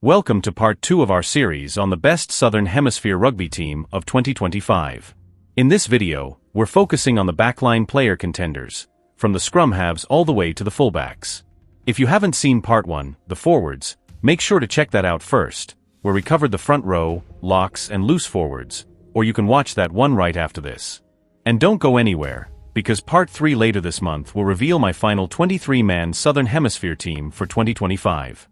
Welcome to part 2 of our series on the best Southern Hemisphere rugby team of 2025. In this video, we're focusing on the backline player contenders, from the scrum halves all the way to the fullbacks. If you haven't seen part 1, the forwards, make sure to check that out first, where we covered the front row, locks and loose forwards, or you can watch that one right after this. And don't go anywhere, because part 3 later this month will reveal my final 23-man Southern Hemisphere team for 2025.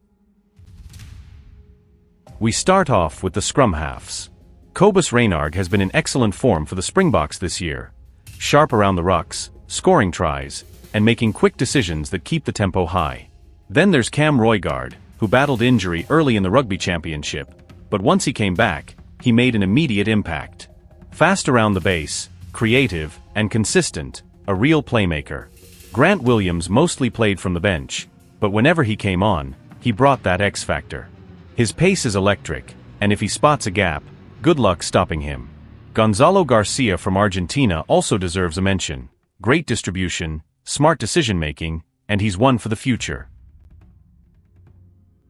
We start off with the scrum halves. Cobus Reinach has been in excellent form for the Springboks this year, sharp around the rucks, scoring tries, and making quick decisions that keep the tempo high. Then there's Roigard, who battled injury early in the rugby championship, but once he came back, he made an immediate impact. Fast around the base, creative, and consistent, a real playmaker. Damian Willemse mostly played from the bench, but whenever he came on, he brought that X factor. His pace is electric, and if he spots a gap, good luck stopping him. Gonzalo Garcia from Argentina also deserves a mention. Great distribution, smart decision-making, and he's one for the future.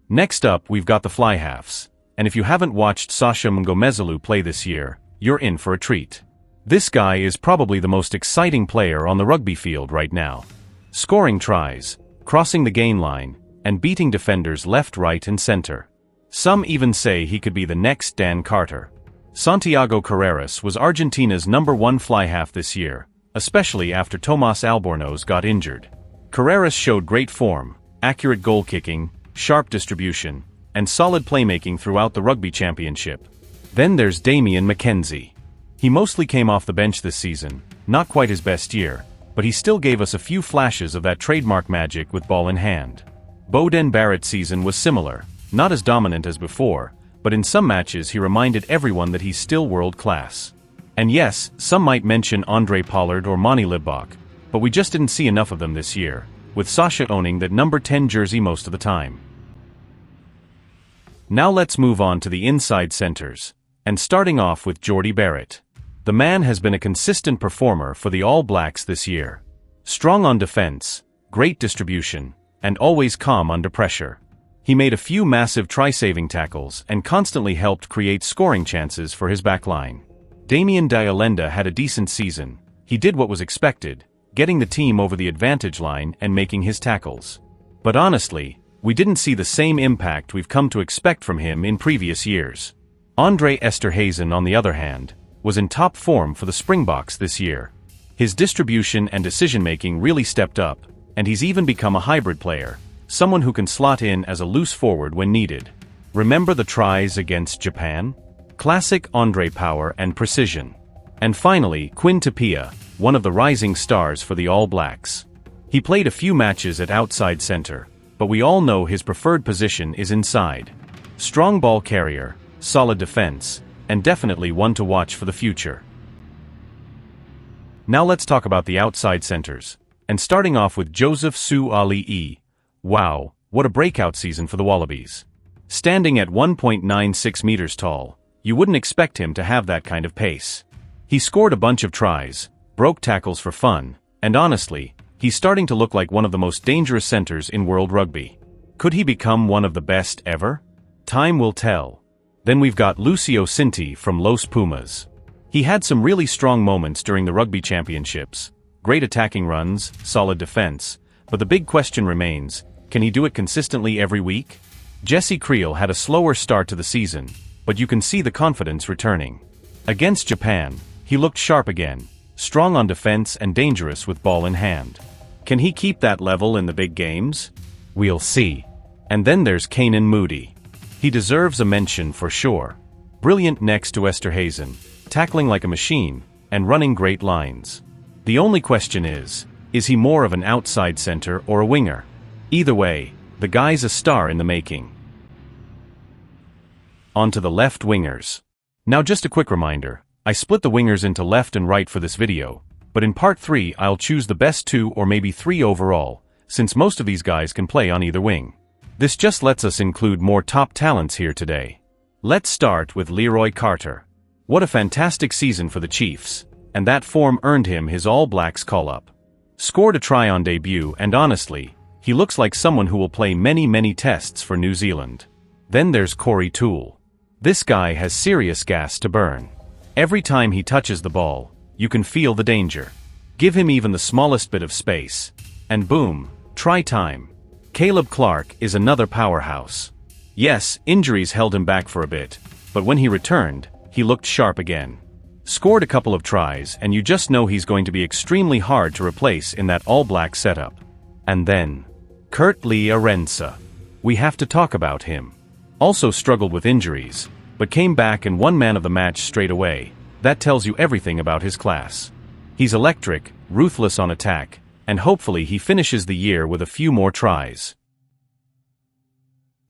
Next up, we've got the fly halves, and if you haven't watched Sacha Mngomezulu play this year, you're in for a treat. This guy is probably the most exciting player on the rugby field right now. Scoring tries, crossing the gain line, and beating defenders left, right, and center. Some even say he could be the next Dan Carter. Santiago Carreras was Argentina's #1 fly half this year, especially after Tomás Albornoz got injured. Carreras showed great form, accurate goal kicking, sharp distribution, and solid playmaking throughout the rugby championship. Then there's Damian Willemse. He mostly came off the bench this season, not quite his best year, but he still gave us a few flashes of that trademark magic with ball in hand. Jordie Barrett's season was similar. Not as dominant as before, but in some matches he reminded everyone that he's still world-class. And yes, some might mention Andre Pollard or Mani Libbok, but we just didn't see enough of them this year, with Sacha owning that number 10 jersey most of the time. Now let's move on to the inside centers, and starting off with Jordie Barrett. The man has been a consistent performer for the All Blacks this year. Strong on defense, great distribution, and always calm under pressure. He made a few massive try-saving tackles and constantly helped create scoring chances for his backline. Damian Willemse had a decent season. He did what was expected, getting the team over the advantage line and making his tackles. But honestly, we didn't see the same impact we've come to expect from him in previous years. Esterhuizen, on the other hand, was in top form for the Springboks this year. His distribution and decision-making really stepped up, and he's even become a hybrid player, someone who can slot in as a loose forward when needed. Remember the tries against Japan? Classic Andre power and precision. And finally, Quinn Tapia, one of the rising stars for the All Blacks. He played a few matches at outside center, but we all know his preferred position is inside. Strong ball carrier, solid defense, and definitely one to watch for the future. Now let's talk about the outside centers, and starting off with Joseph Suaali'i. Wow, what a breakout season for the Wallabies. Standing at 1.96 meters tall, you wouldn't expect him to have that kind of pace. He scored a bunch of tries, broke tackles for fun, and honestly, he's starting to look like one of the most dangerous centers in world rugby. Could he become one of the best ever? Time will tell. Then we've got Lucio Cinti from Los Pumas. He had some really strong moments during the rugby championships. Great attacking runs, solid defense, but the big question remains, can he do it consistently every week? Jesse Creel had a slower start to the season, but you can see the confidence returning. Against Japan, he looked sharp again, strong on defense and dangerous with ball in hand. Can he keep that level in the big games? We'll see. And then there's Canan Moodie. He deserves a mention for sure. Brilliant next to Esterhuizen, tackling like a machine, and running great lines. The only question is he more of an outside center or a winger? Either way, the guy's a star in the making. On to the left wingers. Now just a quick reminder, I split the wingers into left and right for this video, but in part 3 I'll choose the best 2 or maybe 3 overall, since most of these guys can play on either wing. This just lets us include more top talents here today. Let's start with Leroy Carter. What a fantastic season for the Chiefs, and that form earned him his All Blacks call-up. Scored a try on debut, and honestly, he looks like someone who will play many tests for New Zealand. Then there's Corey Toole. This guy has serious gas to burn. Every time he touches the ball, you can feel the danger. Give him even the smallest bit of space, and boom, try time. Caleb Clarke is another powerhouse. Yes, injuries held him back for a bit, but when he returned, he looked sharp again. Scored a couple of tries, and you just know he's going to be extremely hard to replace in that all-black setup. And then, Kurt-Lee Arendse. We have to talk about him. Also struggled with injuries, but came back and won man of the match straight away. That tells you everything about his class. He's electric, ruthless on attack, and hopefully he finishes the year with a few more tries.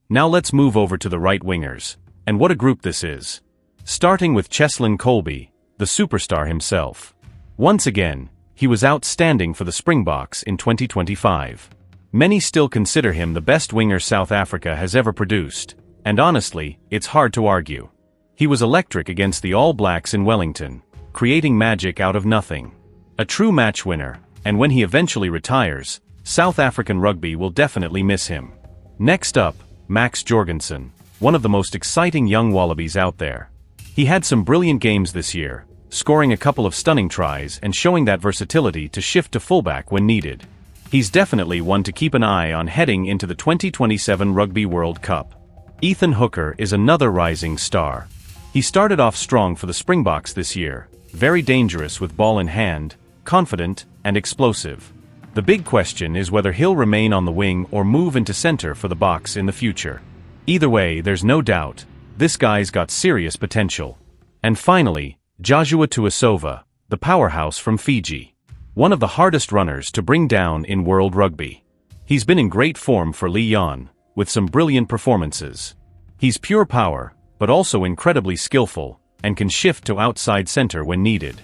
Now let's move over to the right wingers, and what a group this is. Starting with Cheslin Kolbe, the superstar himself. Once again, he was outstanding for the Springboks in 2025. Many still consider him the best winger South Africa has ever produced, and honestly, it's hard to argue. He was electric against the All Blacks in Wellington, creating magic out of nothing. A true match winner, and when he eventually retires, South African rugby will definitely miss him. Next up, Max Jorgensen, one of the most exciting young Wallabies out there. He had some brilliant games this year, scoring a couple of stunning tries and showing that versatility to shift to fullback when needed. He's definitely one to keep an eye on heading into the 2027 Rugby World Cup. Ethan Hooker is another rising star. He started off strong for the Springboks this year, very dangerous with ball in hand, confident, and explosive. The big question is whether he'll remain on the wing or move into center for the Boks in the future. Either way, there's no doubt, this guy's got serious potential. And finally, Joshua Tuisova, the powerhouse from Fiji. One of the hardest runners to bring down in World Rugby. He's been in great form for Lyon, with some brilliant performances. He's pure power, but also incredibly skillful, and can shift to outside center when needed.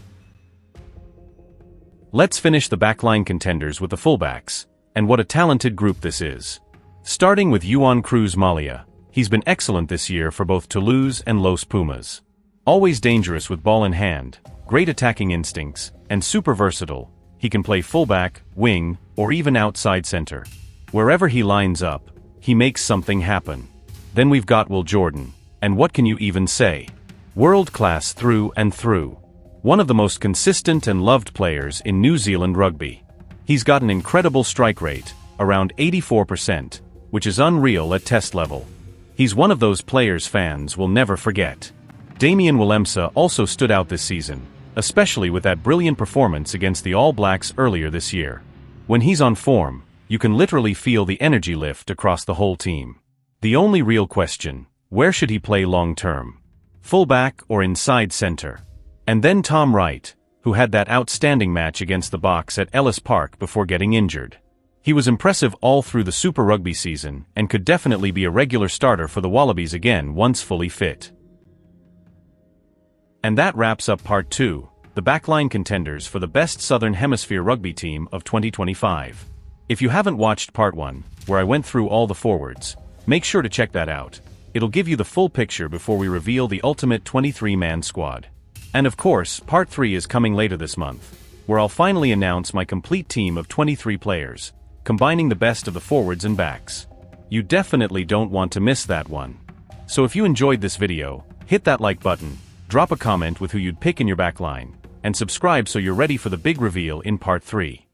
Let's finish the backline contenders with the fullbacks, and what a talented group this is. Starting with Juan Cruz Malia, he's been excellent this year for both Toulouse and Los Pumas. Always dangerous with ball in hand, great attacking instincts, and super versatile. He can play fullback, wing, or even outside center. Wherever he lines up, he makes something happen. Then we've got Will Jordan, and what can you even say? World class through and through. One of the most consistent and loved players in New Zealand rugby. He's got an incredible strike rate, around 84%, which is unreal at test level. He's one of those players fans will never forget. Damian Willemse also stood out this season, especially with that brilliant performance against the All Blacks earlier this year. When he's on form, you can literally feel the energy lift across the whole team. The only real question, where should he play long-term? Fullback or inside center? And then Tom Wright, who had that outstanding match against the Boks at Ellis Park before getting injured. He was impressive all through the Super Rugby season and could definitely be a regular starter for the Wallabies again once fully fit. And that wraps up Part 2, the backline contenders for the best Southern Hemisphere rugby team of 2025. If you haven't watched Part 1, where I went through all the forwards, make sure to check that out. It'll give you the full picture before we reveal the ultimate 23-man squad. And of course, Part 3 is coming later this month, where I'll finally announce my complete team of 23 players, combining the best of the forwards and backs. You definitely don't want to miss that one. So if you enjoyed this video, hit that like button, drop a comment with who you'd pick in your backline, and subscribe so you're ready for the big reveal in Part 3.